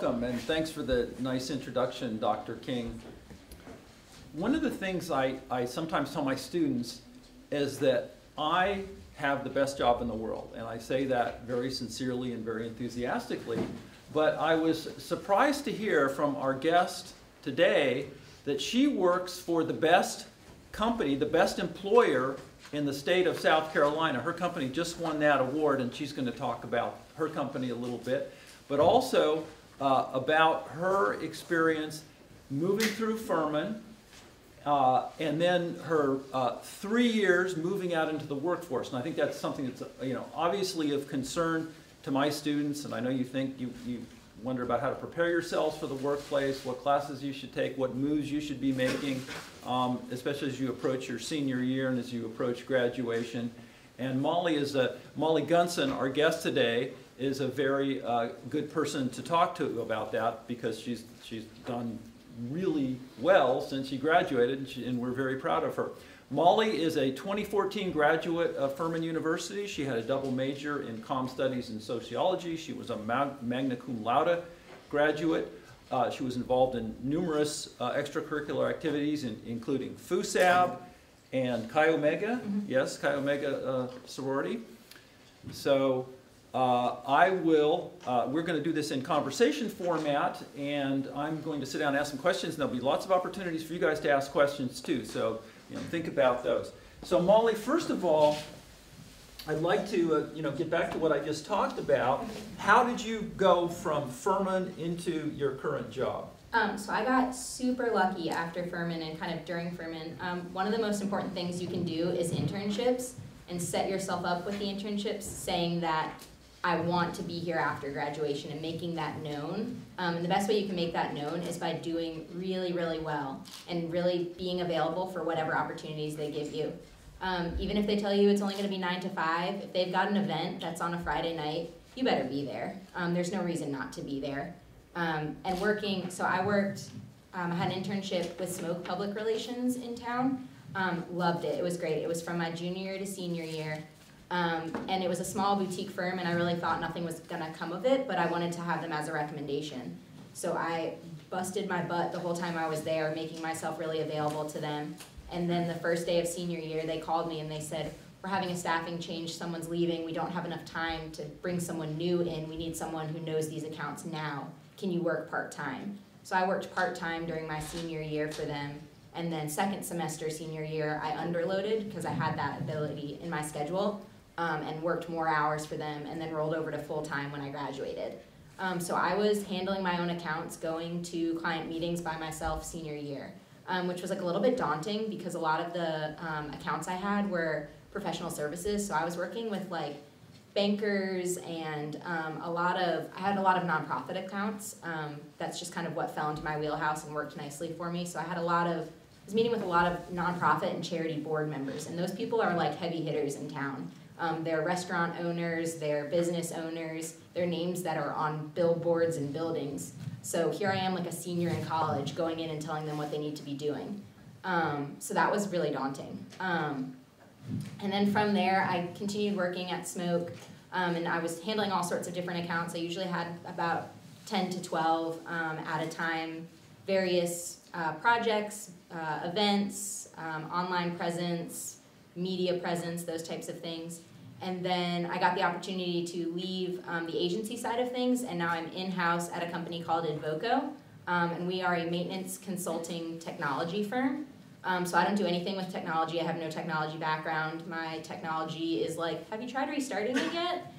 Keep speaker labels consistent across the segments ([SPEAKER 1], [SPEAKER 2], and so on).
[SPEAKER 1] welcome, and thanks for the nice introduction, Dr. King. One of the things I sometimes tell my students is that I have the best job in the world, and I say that very sincerely and very enthusiastically, but I was surprised to hear from our guest today that she works for the best company, the best employer in the state of South Carolina. Her company just won that award, and she's going to talk about her company a little bit, but also about her experience moving through Furman, and then her 3 years moving out into the workforce. And I think that's something that's obviously of concern to my students, and I know you think you wonder about how to prepare yourselves for the workplace, what classes you should take, what moves you should be making, especially as you approach your senior year and as you approach graduation. And Molly Gunson, our guest today, is a very good person to talk to about that, because she's done really well since she graduated, and we're very proud of her. Molly is a 2014 graduate of Furman University. She had a double major in comm studies and sociology. She was a magna cum laude graduate. She was involved in numerous extracurricular activities, including FUSAB and Chi Omega. Yes, Chi Omega sorority. So we're going to do this in conversation format, and I'm going to sit down and ask some questions, and there'll be lots of opportunities for you guys to ask questions too, so think about those. So Molly, first of all, I'd like to get back to what I just talked about. How did you go from Furman into your current job?
[SPEAKER 2] So I got super lucky after Furman and kind of during Furman. One of the most important things you can do is internships, and set yourself up with the internships saying that I want to be here after graduation and making that known. And the best way you can make that known is by doing really, really well and really being available for whatever opportunities they give you. Even if they tell you it's only going to be 9 to 5, if they've got an event that's on a Friday night, you better be there. There's no reason not to be there. And working, so I worked, I had an internship with Smoke Public Relations in town. Loved it. It was great. It was from my junior year to senior year. And it was a small boutique firm, and I really thought nothing was going to come of it, but I wanted to have them as a recommendation. So I busted my butt the whole time I was there, making myself really available to them. And then the first day of senior year, they called me and they said, we're having a staffing change, someone's leaving, we don't have enough time to bring someone new in, we need someone who knows these accounts now. Can you work part-time? So I worked part-time during my senior year for them. And then second semester senior year, I underloaded because I had that ability in my schedule. And worked more hours for them, and then rolled over to full-time when I graduated. So I was handling my own accounts, going to client meetings by myself senior year, which was like a little bit daunting because a lot of the accounts I had were professional services. So I was working with like bankers and I had a lot of nonprofit accounts. That's just kind of what fell into my wheelhouse and worked nicely for me. So I was meeting with a lot of nonprofit and charity board members, and those people are like heavy hitters in town. They're restaurant owners, they're business owners, they're names that are on billboards and buildings. So here I am like a senior in college going in and telling them what they need to be doing. So that was really daunting. And then from there, I continued working at Smoke, and I was handling all sorts of different accounts. I usually had about 10 to 12 at a time, various projects, events, online presence, media presence, those types of things. And then I got the opportunity to leave the agency side of things, and now I'm in-house at a company called Advoco, and we are a maintenance consulting technology firm. So I don't do anything with technology. I have no technology background. My technology is like, have you tried restarting it yet?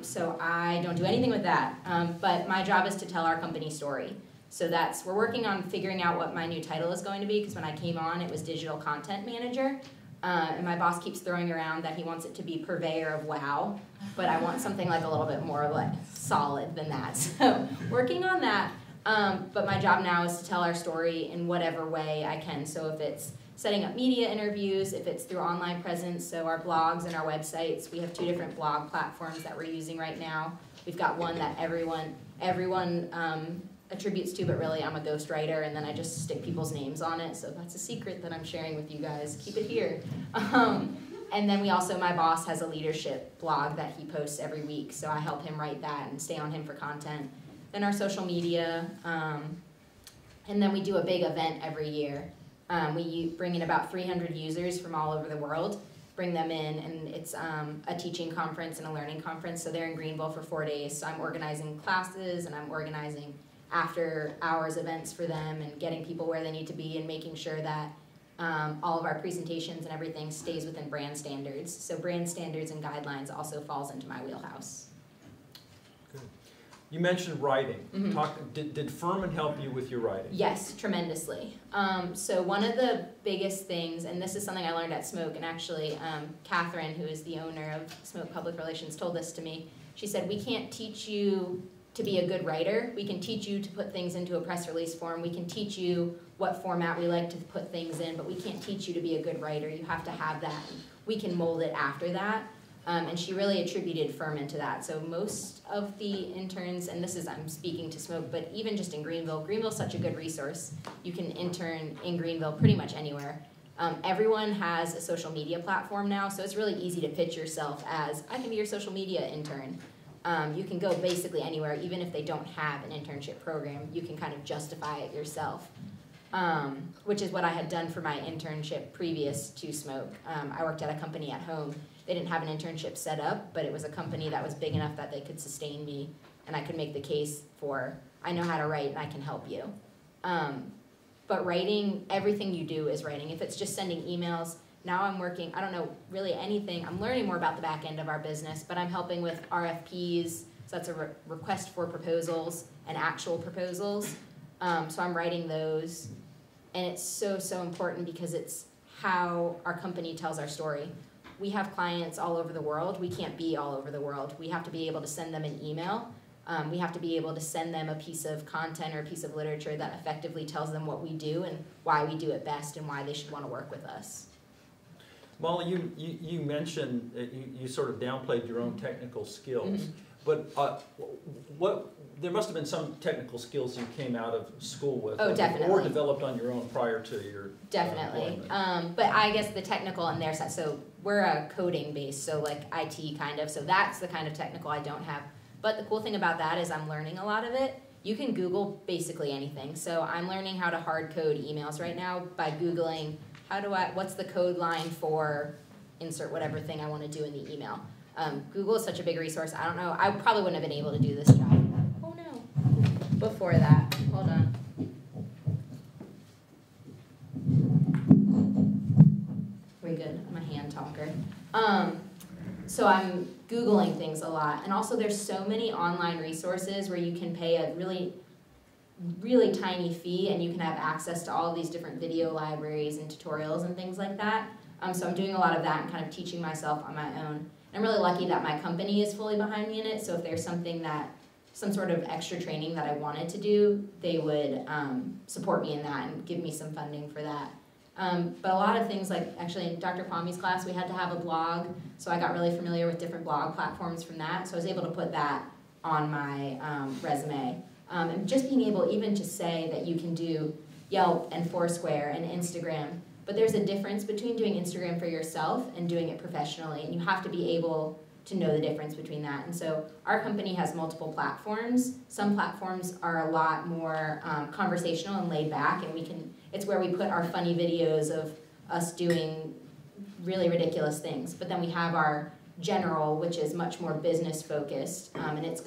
[SPEAKER 2] So I don't do anything with that. But my job is to tell our company story. So we're working on figuring out what my new title is going to be, because when I came on, it was digital content manager. And my boss keeps throwing around that he wants it to be purveyor of wow, but I want something like a little bit more like solid than that. So working on that, but my job now is to tell our story in whatever way I can. So if it's setting up media interviews, if it's through online presence, so our blogs and our websites, we have 2 different blog platforms that we're using right now. We've got one that everyone attributes to, but really I'm a ghostwriter, and then I just stick people's names on it, so that's a secret that I'm sharing with you guys. Keep it here. And then my boss has a leadership blog that he posts every week, so I help him write that and stay on him for content. then our social media, and then we do a big event every year. We bring in about 300 users from all over the world, bring them in, and it's a teaching conference and a learning conference. So they're in Greenville for 4 days. So I'm organizing classes and I'm organizing after hours events for them and getting people where they need to be and making sure that all of our presentations and everything stays within brand standards. So brand standards and guidelines also falls into my wheelhouse.
[SPEAKER 1] Good. You mentioned writing.
[SPEAKER 2] Mm-hmm.
[SPEAKER 1] Did Furman help you with your writing?
[SPEAKER 2] Yes, tremendously. So one of the biggest things, and this is something I learned at Smoke, and actually Catherine, who is the owner of Smoke Public Relations, told this to me. She said, we can't teach you to be a good writer. We can teach you to put things into a press release form. We can teach you what format we like to put things in, but we can't teach you to be a good writer. You have to have that. We can mold it after that. And she really attributed Furman to that. So most of the interns, and this is, I'm speaking to Smoke, but even just in Greenville, Greenville's such a good resource. You can intern in Greenville pretty much anywhere. Everyone has a social media platform now, so it's really easy to pitch yourself as, I can be your social media intern. You can go basically anywhere, even if they don't have an internship program, you can kind of justify it yourself, which is what I had done for my internship previous to Smoke. I worked at a company at home. They didn't have an internship set up, but it was a company that was big enough that they could sustain me, and I could make the case for, I know how to write and I can help you. But writing, everything you do is writing. If it's just sending emails, now I'm working, I don't know really anything. I'm learning more about the back end of our business, but I'm helping with RFPs, so that's a request for proposals and actual proposals. So I'm writing those, and it's so, so important because it's how our company tells our story. We have clients all over the world. We can't be all over the world. We have to be able to send them an email. We have to be able to send them a piece of content or a piece of literature that effectively tells them what we do and why we do it best and why they should want to work with us.
[SPEAKER 1] Molly, you mentioned, you sort of downplayed your own technical skills, but there must have been some technical skills you came out of school with.
[SPEAKER 2] Oh, definitely.
[SPEAKER 1] Or developed on your own prior to your
[SPEAKER 2] Definitely. But I guess the technical on their side, so we're a coding base, so like IT kind of, so that's the kind of technical I don't have. But the cool thing about that is I'm learning a lot of it. You can Google basically anything. So I'm learning how to hard code emails right now by Googling what's the code line for insert whatever thing I want to do in the email. Google is such a big resource. I don't know. I probably wouldn't have been able to do this job. Oh no. Before that. Hold on. Very good. I'm a hand talker. So I'm Googling things a lot. And also there's so many online resources where you can pay a really tiny fee and you can have access to all of these different video libraries and tutorials and things like that. So I'm doing a lot of that and kind of teaching myself on my own. I'm really lucky that my company is fully behind me in it, so if there's some sort of extra training that I wanted to do, they would support me in that and give me some funding for that. But a lot of things, like actually in Dr. Palmy's class, we had to have a blog, so I got really familiar with different blog platforms from that, so I was able to put that on my resume. And just being able even to say that you can do Yelp and Foursquare and Instagram, but there's a difference between doing Instagram for yourself and doing it professionally, and you have to be able to know the difference between that. And so our company has multiple platforms. Some platforms are a lot more conversational and laid back, and it's where we put our funny videos of us doing really ridiculous things. But then we have our general, which is much more business focused, and that's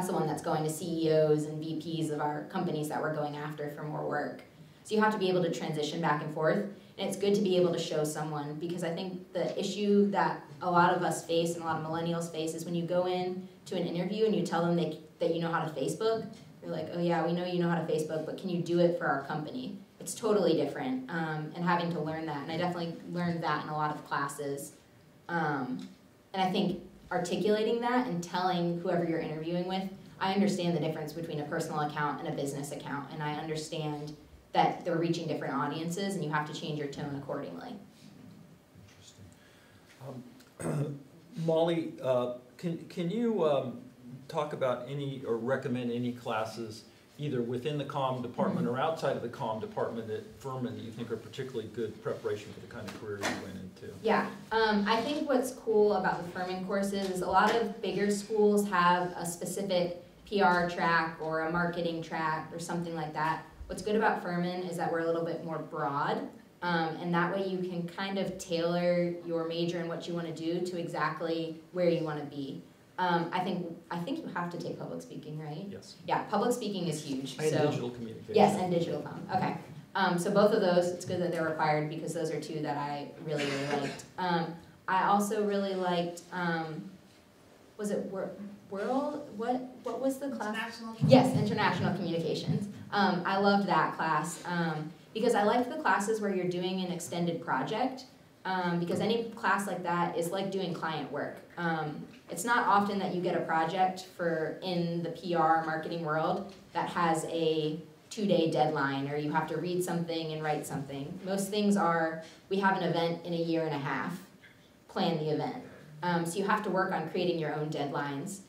[SPEAKER 2] the one that's going to CEOs and VPs of our companies that we're going after for more work. So you have to be able to transition back and forth, and it's good to be able to show someone, because I think the issue that a lot of us face and a lot of millennials face is when you go in to an interview and you tell them that you know how to Facebook, they're like, oh yeah, we know you know how to Facebook, but can you do it for our company? It's totally different, and having to learn that, and I definitely learned that in a lot of classes. And I think articulating that and telling whoever you're interviewing with, I understand the difference between a personal account and a business account, and I understand that they're reaching different audiences and you have to change your tone accordingly.
[SPEAKER 1] Interesting. Molly, can you talk about any or recommend any classes either within the comm department or outside of the comm department at Furman that you think are particularly good preparation for the kind of career you went into?
[SPEAKER 2] Yeah, I think what's cool about the Furman courses is a lot of bigger schools have a specific PR track or a marketing track or something like that. What's good about Furman is that we're a little bit more broad, and that way you can kind of tailor your major and what you want to do to exactly where you want to be. I think you have to take public speaking, right?
[SPEAKER 1] Yes.
[SPEAKER 2] Yeah, public speaking is huge.
[SPEAKER 1] And digital communication.
[SPEAKER 2] Yes, and digital comm. Okay. So both of those, it's good that they're required because those are two that I really, really liked. I also really liked, was it World? What was the class?
[SPEAKER 3] International.
[SPEAKER 2] Yes, International Communications. I loved that class because I liked the classes where you're doing an extended project because any class like that is like doing client work. It's not often that you get a project in the PR marketing world that has a 2-day deadline or you have to read something and write something. Most things are, we have an event in a year and a half, plan the event. So you have to work on creating your own deadlines.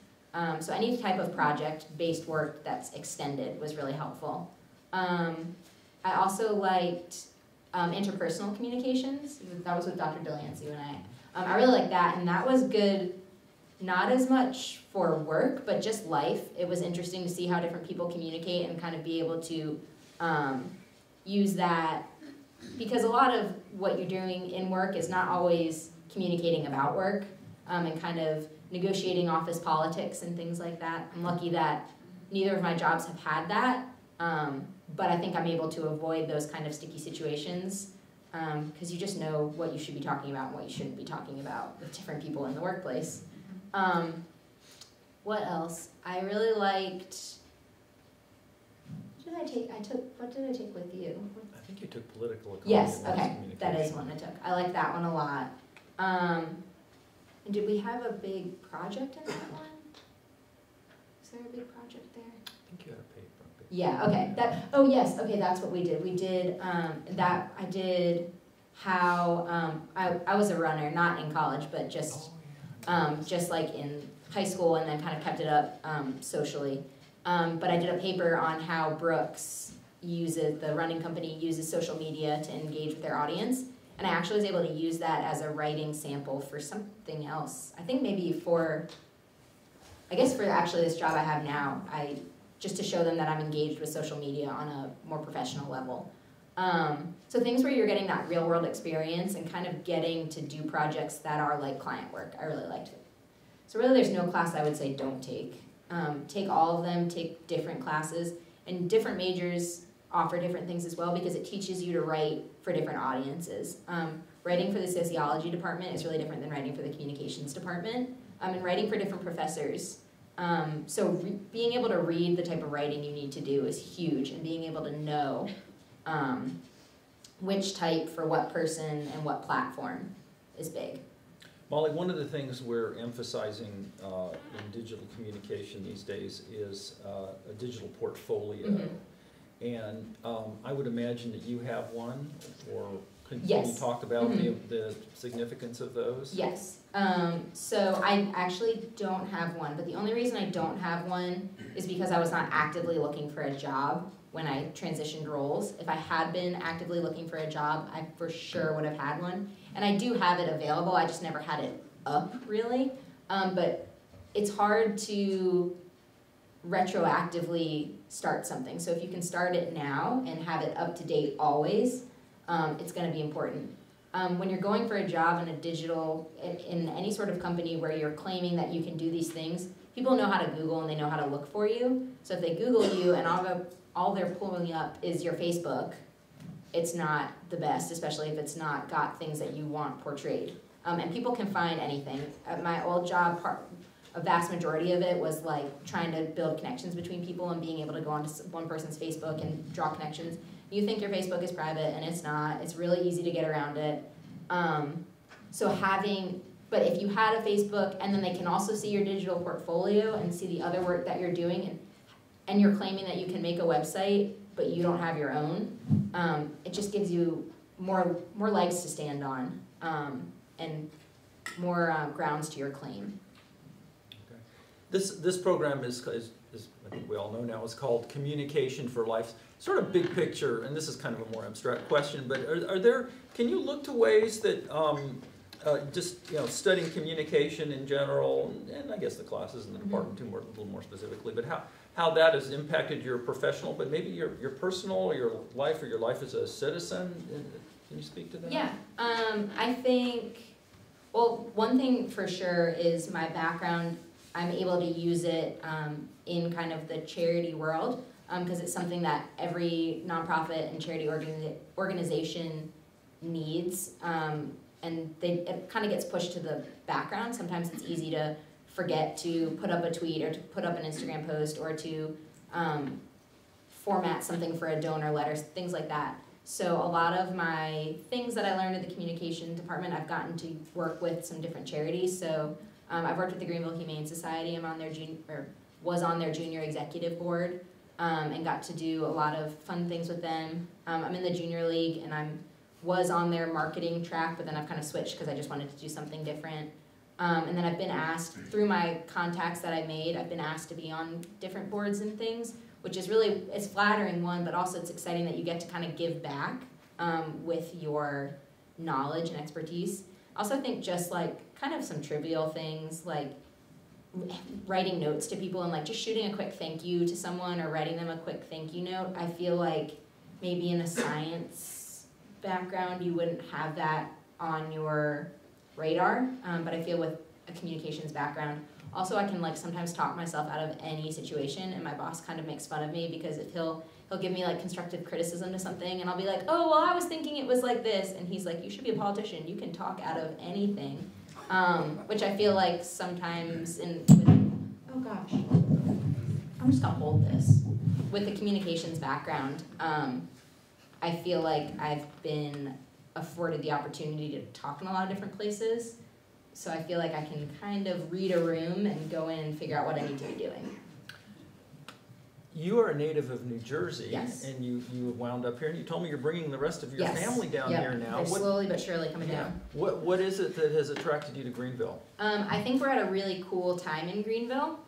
[SPEAKER 2] So any type of project-based work that's extended was really helpful. I also liked interpersonal communications. That was with Dr. Delancey and I really liked that, and that was good, not as much for work, but just life. It was interesting to see how different people communicate and kind of be able to use that, because a lot of what you're doing in work is not always communicating about work and kind of negotiating office politics and things like that. I'm lucky that neither of my jobs have had that, but I think I'm able to avoid those kind of sticky situations because you just know what you should be talking about and what you shouldn't be talking about with different people in the workplace. What else? I really liked, what did I take with you?
[SPEAKER 1] I think you took political economy.
[SPEAKER 2] Yes,
[SPEAKER 1] and mass
[SPEAKER 2] okay,
[SPEAKER 1] communication.
[SPEAKER 2] that is one I took. I like that one a lot. And did we have a big project in that one? Is there a big project there?
[SPEAKER 1] I think you had a paper.
[SPEAKER 2] Yeah, okay, oh yes, okay, that's what we did. We did, I did how, I was a runner, not in college, but just, just like in high school, and then kind of kept it up socially. But I did a paper on how Brooks the running company uses social media to engage with their audience. And I actually was able to use that as a writing sample for something else. I think maybe for actually this job I have now, just to show them that I'm engaged with social media on a more professional level. So things where you're getting that real world experience and kind of getting to do projects that are like client work, I really liked it. So really there's no class I would say don't take. Take all of them, take different classes, and different majors offer different things as well because it teaches you to write for different audiences. Writing for the sociology department is really different than writing for the communications department, and writing for different professors. So being able to read the type of writing you need to do is huge, and being able to know which type for what person and what platform is big.
[SPEAKER 1] Molly, one of the things we're emphasizing in digital communication these days is a digital portfolio.
[SPEAKER 2] Mm-hmm.
[SPEAKER 1] And I would imagine that you have one, or can
[SPEAKER 2] Yes.
[SPEAKER 1] you talk about
[SPEAKER 2] Mm-hmm.
[SPEAKER 1] the significance of those?
[SPEAKER 2] Yes. So I actually don't have one, but the only reason I don't have one is because I was not actively looking for a job when I transitioned roles. If I had been actively looking for a job, I for sure would have had one. And I do have it available, I just never had it up, really. But it's hard to retroactively start something. So if you can start it now and have it up to date always, it's going to be important. When you're going for a job in any sort of company where you're claiming that you can do these things, people know how to Google and they know how to look for you. So if they Google you and all they're pulling up is your Facebook, it's not the best, especially if it's not got things that you want portrayed. And people can find anything. At my old job, a vast majority of it was like trying to build connections between people and being able to go onto one person's Facebook and draw connections. You think your Facebook is private, and it's not. It's really easy to get around it. But if you had a Facebook, and then they can also see your digital portfolio and see the other work that you're doing, and you're claiming that you can make a website, but you don't have your own, it just gives you more legs to stand on, and more grounds to your claim.
[SPEAKER 1] Okay. This program is, I think we all know now, is called Communication for Life. Sort of big picture, and this is kind of a more abstract question, but can you look to ways that just, studying communication in general, and I guess the classes in the department too, a little more specifically, but how that has impacted your professional, but maybe your personal, or your life as a citizen. Can you speak to that?
[SPEAKER 2] Yeah, I think, well, one thing for sure is my background. I'm able to use it in kind of the charity world, because it's something that every nonprofit and charity organization needs, and it kind of gets pushed to the background. Sometimes it's easy to forget to put up a tweet or to put up an Instagram post or to format something for a donor letter, things like that. So a lot of my things that I learned at the communication department, I've gotten to work with some different charities. So I've worked with the Greenville Humane Society. I'm on their was on their junior executive board, and got to do a lot of fun things with them. I'm in the junior league, and was on their marketing track, but then I've kind of switched because I just wanted to do something different. And then I've been asked, through my contacts that I made, I've been asked to be on different boards and things, which is really, it's flattering, one, but also it's exciting that you get to kind of give back with your knowledge and expertise. Also, I think just like kind of some trivial things like writing notes to people and like just shooting a quick thank you to someone or writing them a quick thank you note. I feel like maybe in a science background you wouldn't have that on your radar, but I feel with a communications background, also I can like sometimes talk myself out of any situation, and my boss kind of makes fun of me because if he'll give me like constructive criticism to something, and I'll be like, oh well, I was thinking it was like this, and he's like, you should be a politician, you can talk out of anything, which I feel like sometimes oh gosh, I'm just gonna hold this. With the communications background, I feel like I've been afforded the opportunity to talk in a lot of different places, so I feel like I can kind of read a room and go in and figure out what I need to be doing.
[SPEAKER 1] You are a native of New Jersey,
[SPEAKER 2] yes.
[SPEAKER 1] And you wound up here, and you told me you're bringing the rest of your
[SPEAKER 2] yes.
[SPEAKER 1] family down
[SPEAKER 2] yep.
[SPEAKER 1] here now.
[SPEAKER 2] They're slowly but surely coming down.
[SPEAKER 1] What is it that has attracted you to Greenville?
[SPEAKER 2] I think we're at a really cool time in Greenville.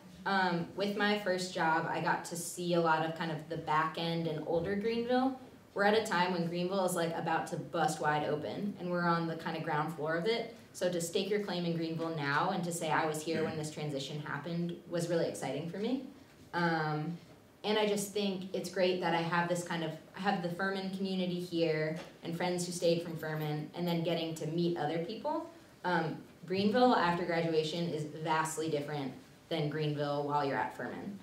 [SPEAKER 2] With my first job, I got to see a lot of kind of the back end and older Greenville. We're at a time when Greenville is like about to bust wide open, and we're on the kind of ground floor of it. So to stake your claim in Greenville now and to say I was here when this transition happened was really exciting for me. And I just think it's great that I have this I have the Furman community here and friends who stayed from Furman, and then getting to meet other people. Greenville after graduation is vastly different than Greenville while you're at Furman.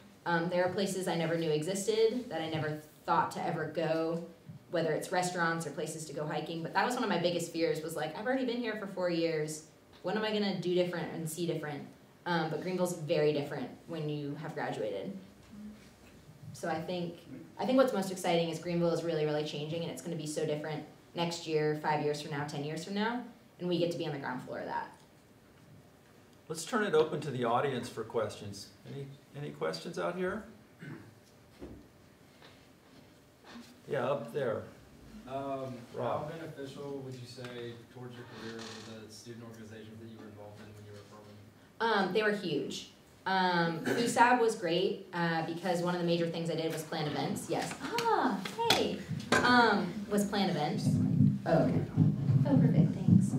[SPEAKER 2] There are places I never knew existed that I never thought to ever go, whether it's restaurants or places to go hiking, but that was one of my biggest fears, was like, I've already been here for 4 years, what am I gonna do different and see different? But Greenville's very different when you have graduated. So I think what's most exciting is Greenville is really, really changing, and it's gonna be so different next year, 5 years from now, 10 years from now, and we get to be on the ground floor of that.
[SPEAKER 1] Let's turn it open to the audience for questions. Any questions out here? Yeah, up there.
[SPEAKER 3] How beneficial would you say towards your career were the student organizations that you were involved in when you were at Furman?
[SPEAKER 2] They were huge. FUSAB was great because one of the major things I did was plan events. Yes. Ah, hey. Was plan events. Oh, okay. Oh, perfect. Thanks.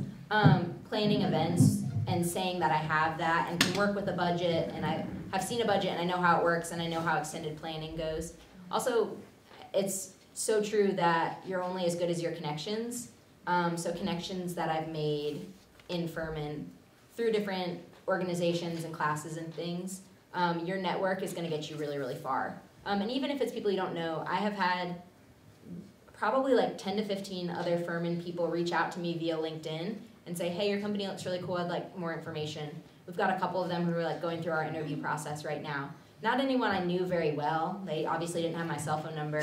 [SPEAKER 2] Planning events and saying that I have that and can work with a budget, and I have seen a budget and I know how it works and I know how extended planning goes. Also, it's so true that you're only as good as your connections. So connections that I've made in Furman through different organizations and classes and things, your network is gonna get you really, really far. And even if it's people you don't know, I have had probably like 10 to 15 other Furman people reach out to me via LinkedIn and say, hey, your company looks really cool, I'd like more information. We've got a couple of them who are like going through our interview process right now. Not anyone I knew very well. They obviously didn't have my cell phone number,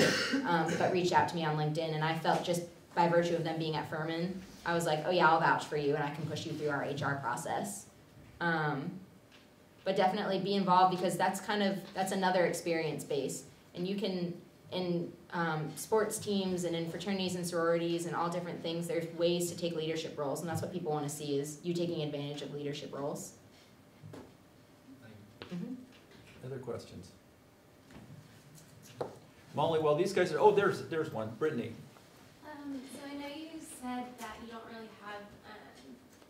[SPEAKER 2] but reached out to me on LinkedIn, and I felt just by virtue of them being at Furman, I was like, oh yeah, I'll vouch for you and I can push you through our HR process. But definitely be involved, because that's another experience base. And you can, in sports teams and in fraternities and sororities and all different things, there's ways to take leadership roles, and that's what people want to see, is you taking advantage of leadership roles. Mm-hmm.
[SPEAKER 1] Other questions? Molly, well, these guys are, oh, there's one. Brittany.
[SPEAKER 4] So I know you said that you don't really have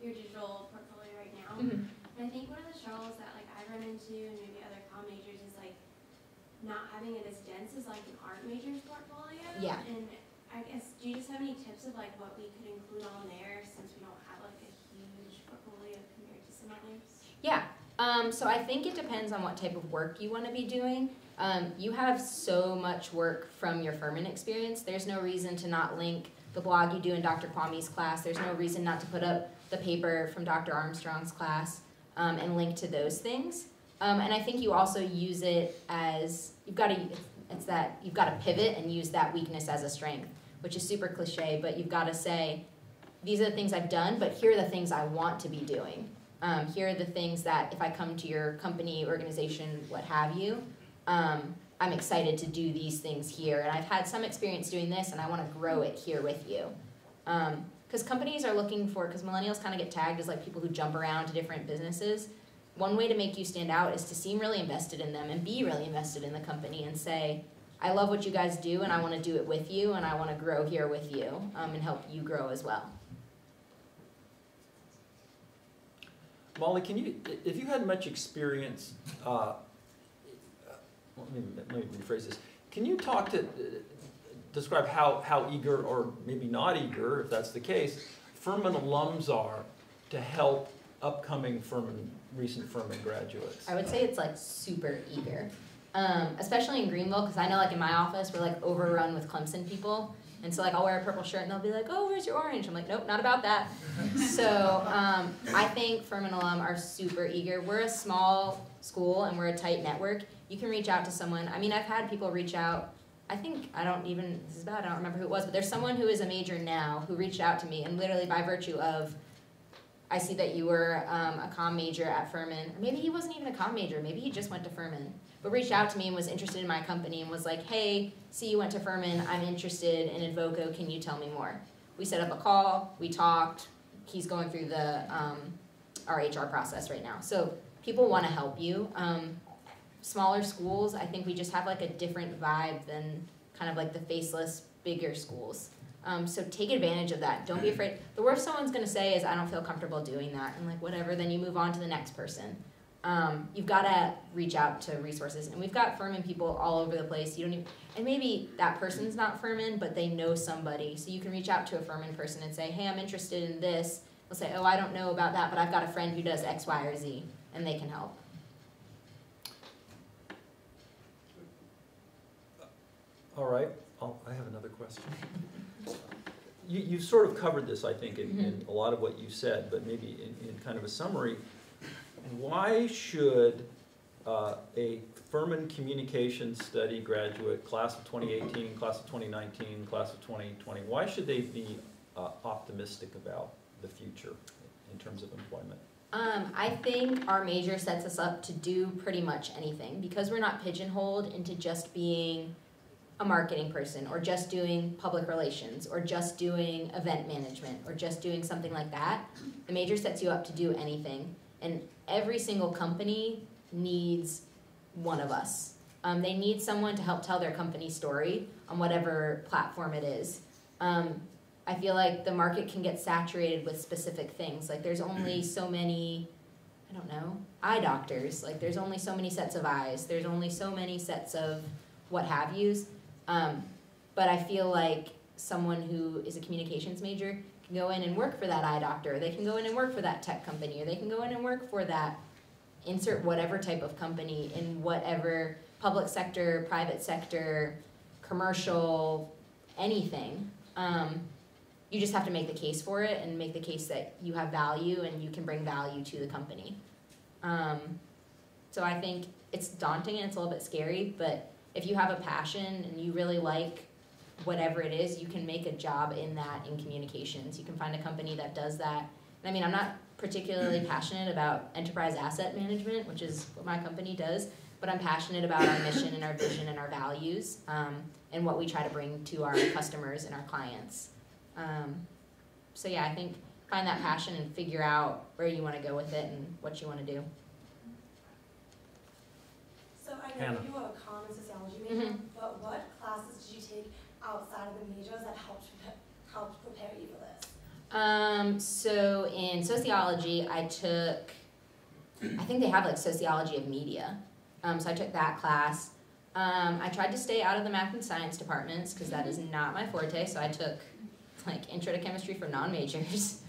[SPEAKER 4] your digital portfolio right now.
[SPEAKER 2] Mhm.
[SPEAKER 4] And I think one of the struggles that like I run into and maybe other comm majors is like not having it as dense as like an art major's portfolio.
[SPEAKER 2] Yeah.
[SPEAKER 4] And I guess, do you just have any tips of like what we could include on there since we don't have like a huge portfolio compared to some others?
[SPEAKER 2] Yeah. So I think it depends on what type of work you want to be doing. You have so much work from your Furman experience. There's no reason to not link the blog you do in Dr. Kwame's class. There's no reason not to put up the paper from Dr. Armstrong's class and link to those things. And I think you also use it as, you've got to pivot and use that weakness as a strength, which is super cliche, but you've got to say, these are the things I've done, but here are the things I want to be doing. Here are the things that if I come to your company, organization, what have you, I'm excited to do these things here. And I've had some experience doing this and I want to grow it here with you. Because companies are looking for, because millennials kind of get tagged as like people who jump around to different businesses. One way to make you stand out is to seem really invested in them and be really invested in the company and say, I love what you guys do and I want to do it with you and I want to grow here with you and help you grow as well.
[SPEAKER 1] Molly, if you had much experience, let me rephrase this. Can you describe how eager, or maybe not eager, if that's the case, Furman alums are to help upcoming recent Furman graduates?
[SPEAKER 2] I would say it's like super eager, especially in Greenville, because I know like in my office we're like overrun with Clemson people. And so like I'll wear a purple shirt and they'll be like, oh, where's your orange? I'm like, nope, not about that. So I think Furman alum are super eager. We're a small school and we're a tight network. You can reach out to someone. I mean, I've had people reach out. This is bad, I don't remember who it was, but there's someone who is a major now who reached out to me and literally by virtue of, I see that you were a comm major at Furman. Or maybe he wasn't even a comm major, maybe he just went to Furman. But reached out to me and was interested in my company and was like, hey, see you went to Furman, I'm interested in Advoco, can you tell me more? We set up a call, we talked, he's going through our HR process right now. So people want to help you. Smaller schools, I think we just have like a different vibe than kind of like the faceless, bigger schools. So take advantage of that. Don't be afraid. The worst someone's going to say is, I don't feel comfortable doing that. And like, whatever, then you move on to the next person. You've got to reach out to resources. And we've got Furman people all over the place. And maybe that person's not Furman, but they know somebody. So you can reach out to a Furman person and say, hey, I'm interested in this. They'll say, oh, I don't know about that, but I've got a friend who does X, Y, or Z, and they can help.
[SPEAKER 1] All right, I have another question. You sort of covered this, I think, in a lot of what you said, but maybe in kind of a summary. Why should a Furman Communications Study graduate, class of 2018, class of 2019, class of 2020, why should they be optimistic about the future in terms of employment?
[SPEAKER 2] I think our major sets us up to do pretty much anything because we're not pigeonholed into just being a marketing person or just doing public relations or just doing event management or just doing something like that. The major sets you up to do anything, and every single company needs one of us. They need someone to help tell their company story on whatever platform it is. I feel like the market can get saturated with specific things. Like there's only so many, I don't know, eye doctors. Like there's only so many sets of eyes. There's only so many sets of what have yous. But I feel like someone who is a communications major can go in and work for that eye doctor. They can go in and work for that tech company, or they can go in and work for that insert whatever type of company in whatever public sector, private sector, commercial, anything. You just have to make the case for it and make the case that you have value and you can bring value to the company. So I think it's daunting and it's a little bit scary, but if you have a passion and you really like whatever it is, you can make a job in that in communications. You can find a company that does that. And I mean, I'm not particularly passionate about enterprise asset management, which is what my company does, but I'm passionate about our mission and our vision and our values and what we try to bring to our customers and our clients. So yeah, I think find that passion and figure out where you want to go with it and what you want to do.
[SPEAKER 5] So I know you are a common sociology major, but what classes did you take outside of the majors that helped prepare you for this?
[SPEAKER 2] So in sociology, I think they have like sociology of media. So I took that class. I tried to stay out of the math and science departments because that is not my forte, so I took like intro to chemistry for non-majors.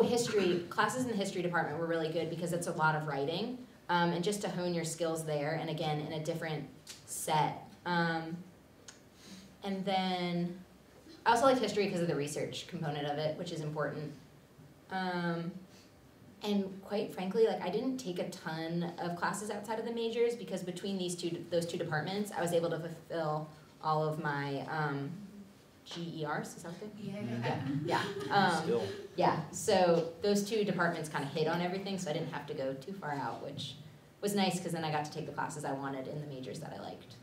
[SPEAKER 2] History. Classes in the history department were really good because it's a lot of writing, and just to hone your skills there, and again, in a different set. And then I also liked history because of the research component of it, which is important. And quite frankly, like I didn't take a ton of classes outside of the majors because between those two departments, I was able to fulfill all of my GERs. Is that good? Yeah.
[SPEAKER 1] Still.
[SPEAKER 2] Yeah. So those two departments kind of hit on everything, so I didn't have to go too far out, which was nice because then I got to take the classes I wanted in the majors that I liked.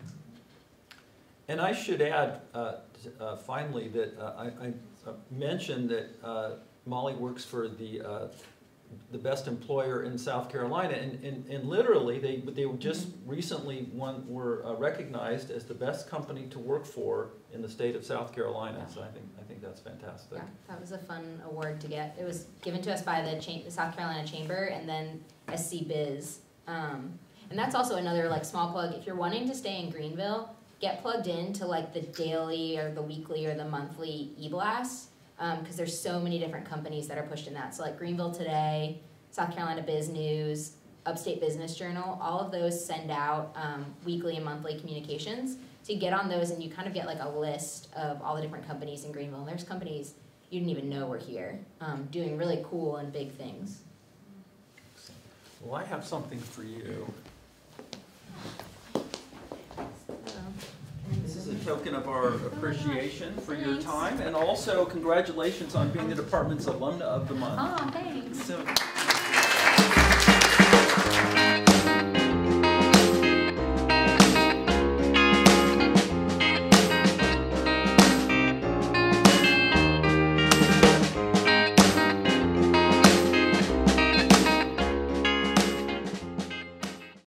[SPEAKER 1] And I should add, finally, that I mentioned that Molly works for the best employer in South Carolina, and literally they were just recently were recognized as the best company to work for in the state of South Carolina. So I think that's fantastic.
[SPEAKER 2] Yeah, that was a fun award to get. It was given to us by the South Carolina Chamber and then SC Biz, and that's also another like small plug. If you're wanting to stay in Greenville, get plugged into like the daily or the weekly or the monthly e-blasts. Because there's so many different companies that are pushed in that. So like Greenville Today, South Carolina Biz News, Upstate Business Journal, all of those send out weekly and monthly communications. So you get on those and you kind of get like a list of all the different companies in Greenville. And there's companies you didn't even know were here doing really cool and big things.
[SPEAKER 1] Well, I have something for you. This is a token of our appreciation for your time, and also congratulations on being the department's Alumna of the Month.
[SPEAKER 2] Oh, thanks.
[SPEAKER 1] So,